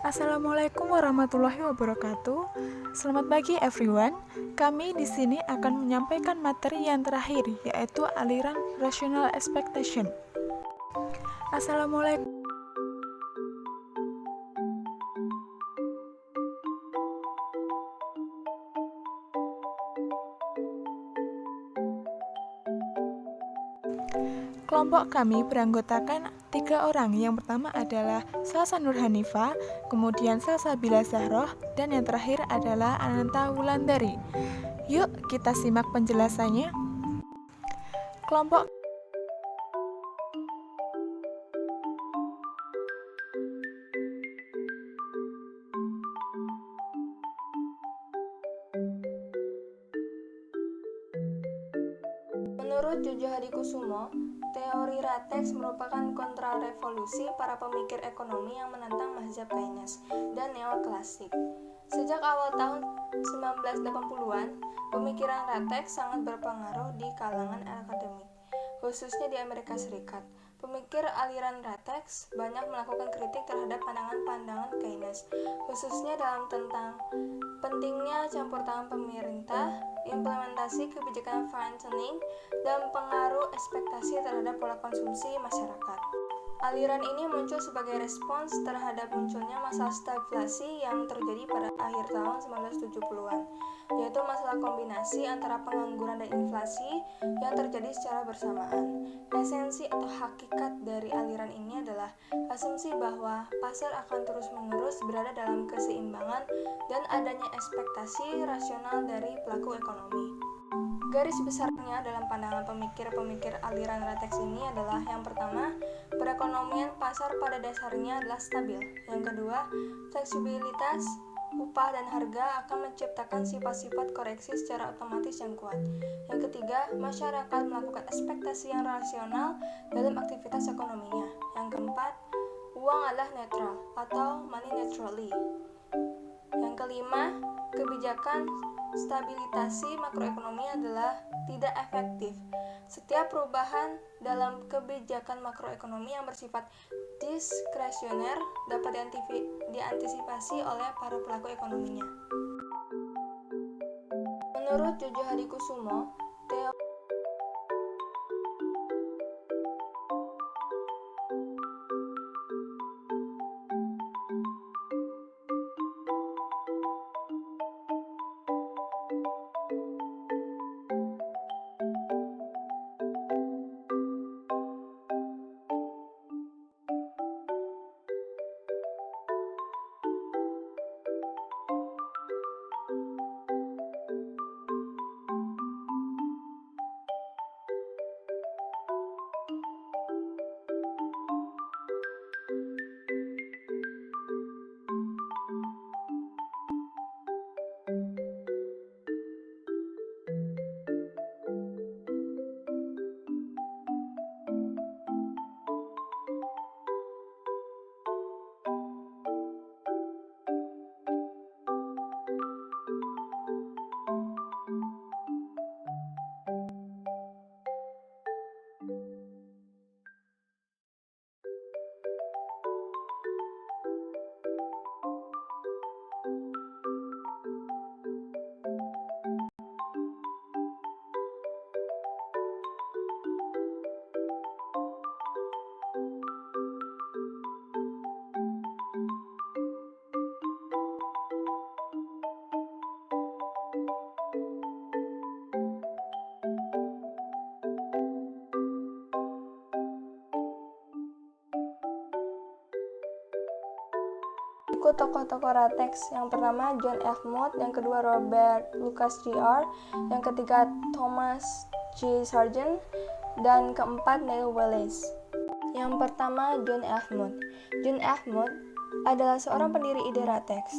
Assalamualaikum warahmatullahi wabarakatuh. Selamat pagi everyone. Kami di sini akan menyampaikan materi yang terakhir, yaitu aliran rational expectation. Assalamualaikum. Kelompok kami beranggotakan 3 orang. Yang pertama adalah Salsa Nur Hanifah, kemudian Salsabila Zahroh, dan yang terakhir adalah Ananta Wulandari. Yuk kita simak penjelasannya. Kelompok Menurut Jojo Hadikusumo, teori Ratex merupakan kontrarevolusi para pemikir ekonomi yang menentang mazhab Keynes dan neoklasik. Sejak awal tahun 1980-an, pemikiran Ratex sangat berpengaruh di kalangan akademik, khususnya di Amerika Serikat. Pemikir aliran Ratex banyak melakukan kritik terhadap pandangan-pandangan Keynes, khususnya dalam tentang pentingnya campur tangan pemerintah, implementasi kebijakan fine-tuning, dan pengaruh ekspektasi terhadap pola konsumsi masyarakat. Aliran ini muncul sebagai respons terhadap munculnya masalah stagflasi yang terjadi pada akhir tahun 1970-an, yaitu masalah kombinasi antara pengangguran dan inflasi yang terjadi secara bersamaan. Esensi atau hakikat dari aliran ini adalah asumsi bahwa pasar akan terus-menerus berada dalam keseimbangan dan adanya ekspektasi rasional dari pelaku ekonomi. Garis besarnya dalam pandangan pemikir-pemikir aliran Ratex ini adalah yang pertama, perekonomian pasar pada dasarnya adalah stabil. Yang kedua, fleksibilitas upah dan harga akan menciptakan sifat-sifat koreksi secara otomatis yang kuat. Yang ketiga, masyarakat melakukan ekspektasi yang rasional dalam aktivitas ekonominya. Yang keempat, uang adalah netral atau money neutrally. Yang kelima, kebijakan stabilisasi makroekonomi adalah tidak efektif. Setiap perubahan dalam kebijakan makroekonomi yang bersifat diskresioner dapat diantisipasi oleh para pelaku ekonominya. Menurut Jojo Hadikusumo, ikut tokoh-tokoh Ratex. Yang pertama John F. Mott, yang kedua Robert Lucas Jr., yang ketiga Thomas J. Sargent, dan keempat Neil Wallace. Yang pertama John F. Mott. John F. Mott adalah seorang pendiri ide Ratex.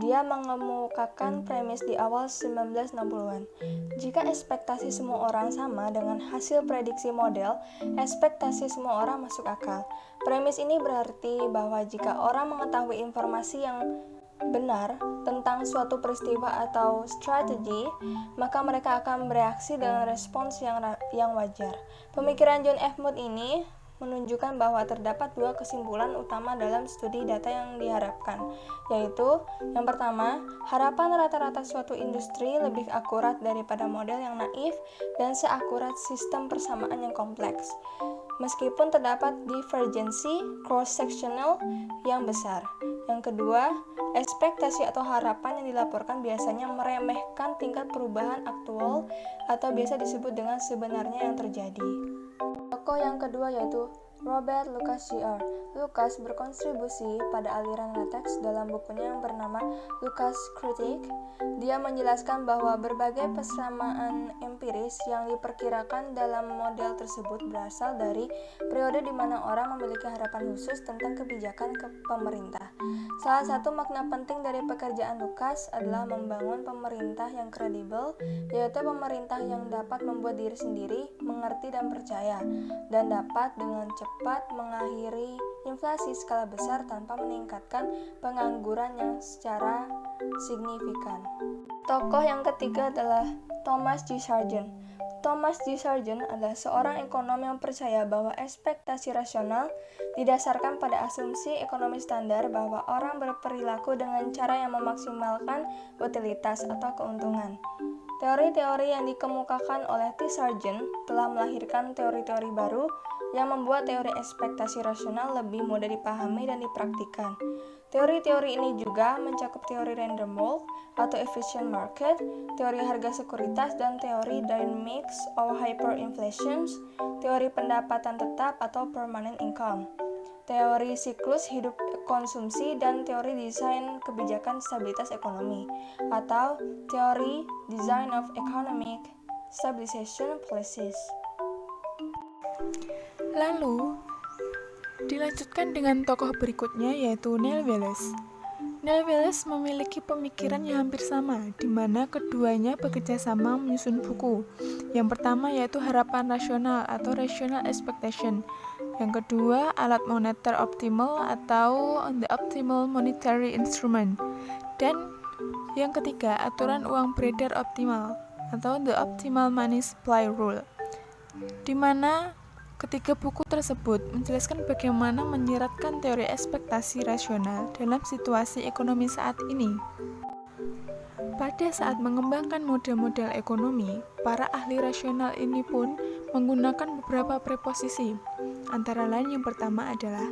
Dia mengemukakan premis di awal 1960-an. Jika ekspektasi semua orang sama dengan hasil prediksi model, ekspektasi semua orang masuk akal. Premis ini berarti bahwa jika orang mengetahui informasi yang benar tentang suatu peristiwa atau strategi, maka mereka akan bereaksi dengan respons yang wajar. Pemikiran John F. Mott ini menunjukkan bahwa terdapat dua kesimpulan utama dalam studi data yang diharapkan, yaitu yang pertama, harapan rata-rata suatu industri lebih akurat daripada model yang naif dan seakurat sistem persamaan yang kompleks, meskipun terdapat divergensi cross-sectional yang besar. Yang kedua, ekspektasi atau harapan yang dilaporkan biasanya meremehkan tingkat perubahan aktual atau biasa disebut dengan sebenarnya yang terjadi. Tokoh yang kedua yaitu Robert Lucas Jr. Lucas berkontribusi pada aliran latex dalam bukunya yang bernama Lucas Critique. Dia menjelaskan bahwa berbagai persamaan empiris yang diperkirakan dalam model tersebut berasal dari periode di mana orang memiliki harapan khusus tentang kebijakan pemerintah. Salah satu makna penting dari pekerjaan Lucas adalah membangun pemerintah yang kredibel, yaitu pemerintah yang dapat membuat diri sendiri mengerti dan percaya, dan dapat dengan cepat mengakhiri inflasi skala besar tanpa meningkatkan pengangguran yang secara signifikan. Tokoh yang ketiga adalah Thomas G. Sargent. Thomas G. Sargent adalah seorang ekonom yang percaya bahwa ekspektasi rasional didasarkan pada asumsi ekonomi standar bahwa orang berperilaku dengan cara yang memaksimalkan utilitas atau keuntungan. Teori-teori yang dikemukakan oleh T. Sargent telah melahirkan teori-teori baru yang membuat teori ekspektasi rasional lebih mudah dipahami dan dipraktikkan. Teori-teori ini juga mencakup teori random walk atau efficient market, teori harga sekuritas, dan teori dynamics of hyperinflation, teori pendapatan tetap atau permanent income, teori siklus hidup konsumsi, dan teori desain kebijakan stabilitas ekonomi atau teori design of economic stabilization policies. Lalu, dilanjutkan dengan tokoh berikutnya yaitu Neil Wallace. Neil Wallace memiliki pemikiran yang hampir sama, di mana keduanya bekerja sama menyusun buku. Yang pertama yaitu harapan rasional atau rational expectation. Yang kedua, alat moneter optimal atau the optimal monetary instrument. Dan yang ketiga, aturan uang beredar optimal atau the optimal money supply rule. Di mana ketiga buku tersebut menjelaskan bagaimana menyiratkan teori ekspektasi rasional dalam situasi ekonomi saat ini. Pada saat mengembangkan model-model ekonomi, para ahli rasional ini pun menggunakan beberapa preposisi. Antara lain yang pertama adalah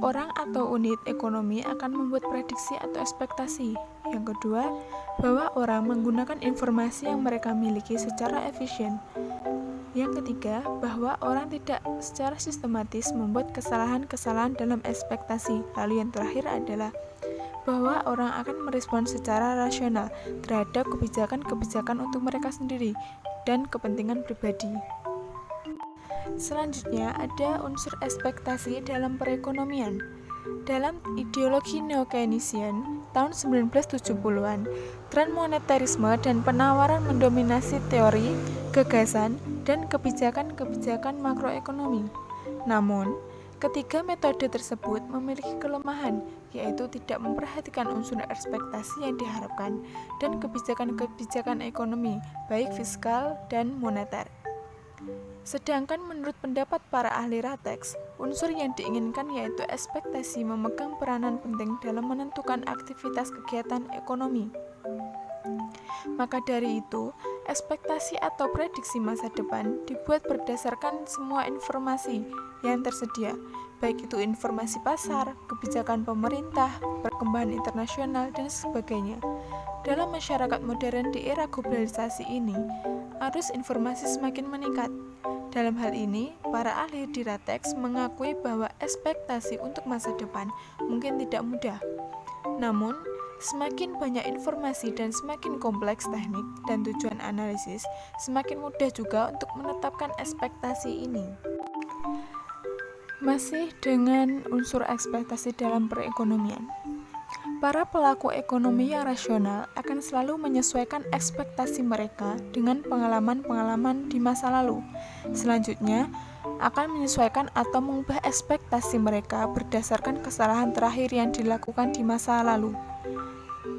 orang atau unit ekonomi akan membuat prediksi atau ekspektasi. Yang kedua, bahwa orang menggunakan informasi yang mereka miliki secara efisien. Yang ketiga, bahwa orang tidak secara sistematis membuat kesalahan-kesalahan dalam ekspektasi. Lalu yang terakhir adalah bahwa orang akan merespon secara rasional terhadap kebijakan-kebijakan untuk mereka sendiri dan kepentingan pribadi. Selanjutnya ada unsur ekspektasi dalam perekonomian. Dalam ideologi neo-Keynesian tahun 1970-an, tren monetarisme dan penawaran mendominasi teori, gagasan, dan kebijakan-kebijakan makroekonomi. Namun, ketiga metode tersebut memiliki kelemahan, yaitu tidak memperhatikan unsur ekspektasi yang diharapkan dan kebijakan-kebijakan ekonomi, baik fiskal dan moneter. Sedangkan menurut pendapat para ahli rateks, unsur yang diinginkan yaitu ekspektasi memegang peranan penting dalam menentukan aktivitas kegiatan ekonomi. Maka dari itu, ekspektasi atau prediksi masa depan dibuat berdasarkan semua informasi yang tersedia, baik itu informasi pasar, kebijakan pemerintah, perkembangan internasional, dan sebagainya. Dalam masyarakat modern di era globalisasi ini, arus informasi semakin meningkat. Dalam hal ini, para ahli di rateks mengakui bahwa ekspektasi untuk masa depan mungkin tidak mudah. Namun, semakin banyak informasi dan semakin kompleks teknik dan tujuan analisis, semakin mudah juga untuk menetapkan ekspektasi ini. Masih dengan unsur ekspektasi dalam perekonomian. Para pelaku ekonomi yang rasional akan selalu menyesuaikan ekspektasi mereka dengan pengalaman-pengalaman di masa lalu. Selanjutnya, akan menyesuaikan atau mengubah ekspektasi mereka berdasarkan kesalahan terakhir yang dilakukan di masa lalu.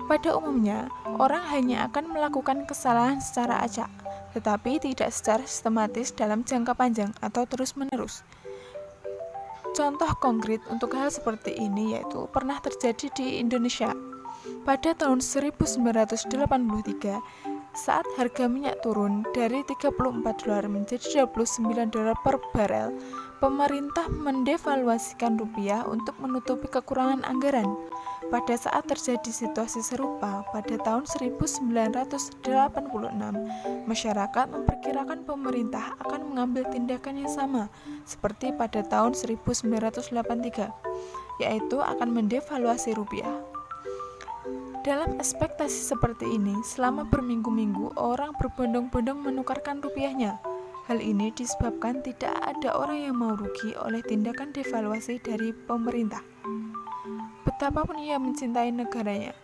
Pada umumnya, orang hanya akan melakukan kesalahan secara acak, tetapi tidak secara sistematis dalam jangka panjang atau terus-menerus. contoh konkret untuk hal seperti ini yaitu pernah terjadi di Indonesia. Pada tahun 1983, saat harga minyak turun dari $34 menjadi $29 per barel, pemerintah mendevaluasikan rupiah untuk menutupi kekurangan anggaran. Pada saat terjadi situasi serupa pada tahun 1986, masyarakat memperkirakan pemerintah akan mengambil tindakan yang sama seperti pada tahun 1983, yaitu akan mendevaluasi rupiah. Dalam ekspektasi seperti ini, selama berminggu-minggu orang berbondong-bondong menukarkan rupiahnya. Hal ini disebabkan tidak ada orang yang mau rugi oleh tindakan devaluasi dari pemerintah. Betapapun ia mencintai negaranya.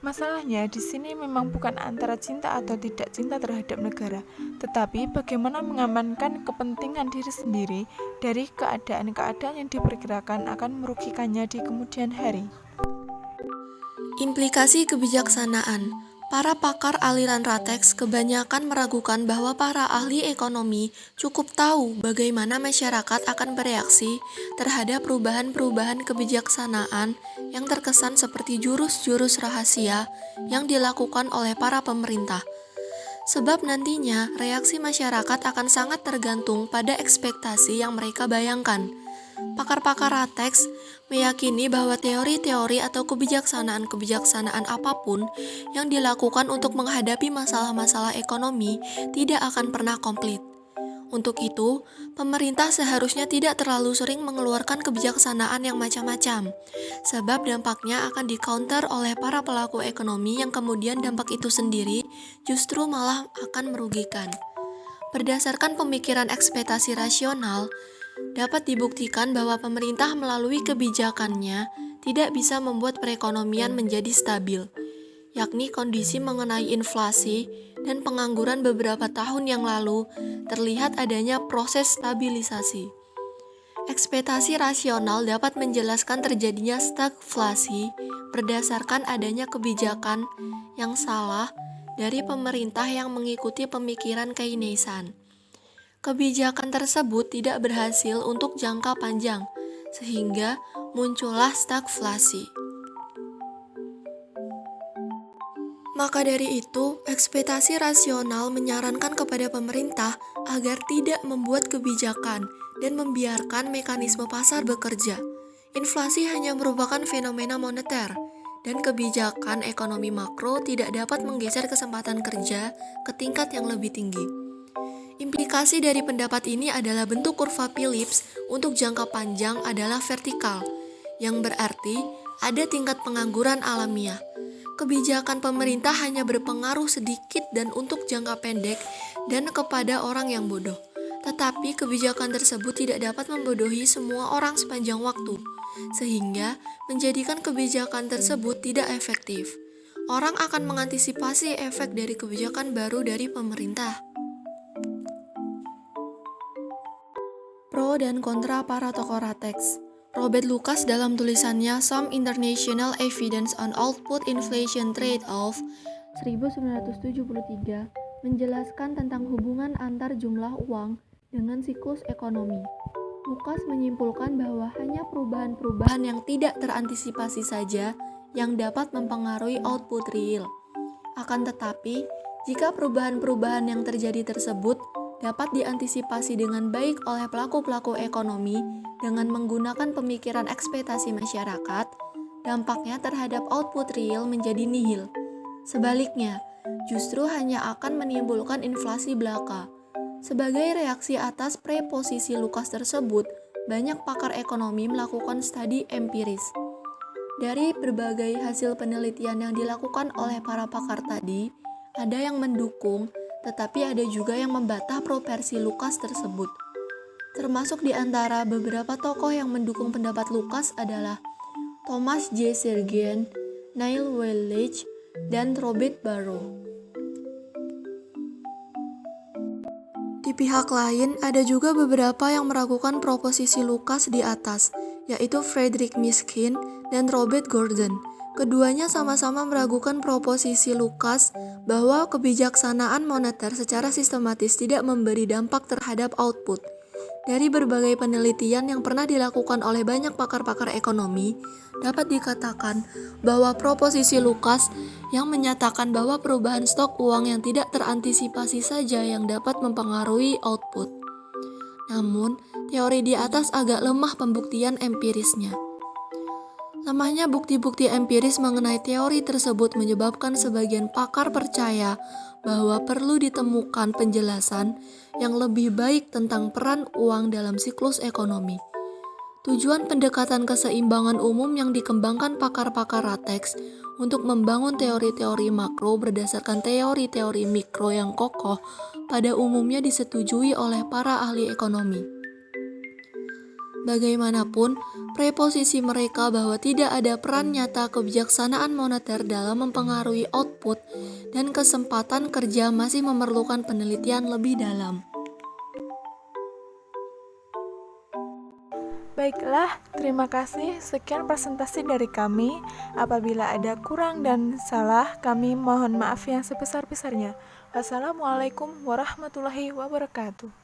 Masalahnya di sini memang bukan antara cinta atau tidak cinta terhadap negara, tetapi bagaimana mengamankan kepentingan diri sendiri dari keadaan-keadaan yang diperkirakan akan merugikannya di kemudian hari. Implikasi kebijaksanaan. Para pakar aliran Ratex kebanyakan meragukan bahwa para ahli ekonomi cukup tahu bagaimana masyarakat akan bereaksi terhadap perubahan-perubahan kebijaksanaan yang terkesan seperti jurus-jurus rahasia yang dilakukan oleh para pemerintah. Sebab nantinya reaksi masyarakat akan sangat tergantung pada ekspektasi yang mereka bayangkan. Pakar-pakar Ratex meyakini bahwa teori-teori atau kebijaksanaan-kebijaksanaan apapun yang dilakukan untuk menghadapi masalah-masalah ekonomi tidak akan pernah komplit. Untuk itu, pemerintah seharusnya tidak terlalu sering mengeluarkan kebijaksanaan yang macam-macam, sebab dampaknya akan di-counter oleh para pelaku ekonomi yang kemudian dampak itu sendiri justru malah akan merugikan. Berdasarkan pemikiran ekspektasi rasional, dapat dibuktikan bahwa pemerintah melalui kebijakannya tidak bisa membuat perekonomian menjadi stabil, yakni kondisi mengenai inflasi dan pengangguran beberapa tahun yang lalu terlihat adanya proses stabilisasi. Ekspektasi rasional dapat menjelaskan terjadinya stagflasi berdasarkan adanya kebijakan yang salah dari pemerintah yang mengikuti pemikiran Keynesian. Kebijakan tersebut tidak berhasil untuk jangka panjang, sehingga muncullah stagflasi. Maka dari itu, ekspektasi rasional menyarankan kepada pemerintah agar tidak membuat kebijakan dan membiarkan mekanisme pasar bekerja. Inflasi hanya merupakan fenomena moneter, dan kebijakan ekonomi makro tidak dapat menggeser kesempatan kerja ke tingkat yang lebih tinggi. Implikasi dari pendapat ini adalah bentuk kurva Phillips untuk jangka panjang adalah vertikal, yang berarti ada tingkat pengangguran alamiah. Kebijakan pemerintah hanya berpengaruh sedikit dan untuk jangka pendek dan kepada orang yang bodoh. Tetapi kebijakan tersebut tidak dapat membodohi semua orang sepanjang waktu, sehingga menjadikan kebijakan tersebut tidak efektif. Orang akan mengantisipasi efek dari kebijakan baru dari pemerintah. Pro dan kontra para tokoh Ratex. Robert Lucas dalam tulisannya Some International Evidence on Output Inflation Trade-off 1973 menjelaskan tentang hubungan antar jumlah uang dengan siklus ekonomi. Lucas menyimpulkan bahwa hanya perubahan-perubahan yang tidak terantisipasi saja yang dapat mempengaruhi output real. Akan tetapi, jika perubahan-perubahan yang terjadi tersebut dapat diantisipasi dengan baik oleh pelaku-pelaku ekonomi dengan menggunakan pemikiran ekspektasi masyarakat, dampaknya terhadap output real menjadi nihil. Sebaliknya, justru hanya akan menimbulkan inflasi belaka. Sebagai reaksi atas preposisi Lucas tersebut, banyak pakar ekonomi melakukan studi empiris. Dari berbagai hasil penelitian yang dilakukan oleh para pakar tadi, ada yang mendukung tetapi ada juga yang membantah proversi Lucas tersebut. Termasuk di antara beberapa tokoh yang mendukung pendapat Lucas adalah Thomas J. Sergen, Neil Wellage, dan Robert Barrow. Di pihak lain, ada juga beberapa yang meragukan proposisi Lucas di atas, yaitu Frederick Mishkin dan Robert Gordon. Keduanya sama-sama meragukan proposisi Lucas bahwa kebijaksanaan moneter secara sistematis tidak memberi dampak terhadap output. Dari berbagai penelitian yang pernah dilakukan oleh banyak pakar-pakar ekonomi, dapat dikatakan bahwa proposisi Lucas yang menyatakan bahwa perubahan stok uang yang tidak terantisipasi saja yang dapat mempengaruhi output. Namun, teori di atas agak lemah pembuktian empirisnya. Lemahnya bukti-bukti empiris mengenai teori tersebut menyebabkan sebagian pakar percaya bahwa perlu ditemukan penjelasan yang lebih baik tentang peran uang dalam siklus ekonomi. Tujuan pendekatan keseimbangan umum yang dikembangkan pakar-pakar Ratex untuk membangun teori-teori makro berdasarkan teori-teori mikro yang kokoh pada umumnya disetujui oleh para ahli ekonomi. Bagaimanapun, preposisi mereka bahwa tidak ada peran nyata kebijaksanaan moneter dalam mempengaruhi output dan kesempatan kerja masih memerlukan penelitian lebih dalam. Baiklah, terima kasih. Sekian presentasi dari kami. Apabila ada kurang dan salah, kami mohon maaf yang sebesar-besarnya. Wassalamualaikum warahmatullahi wabarakatuh.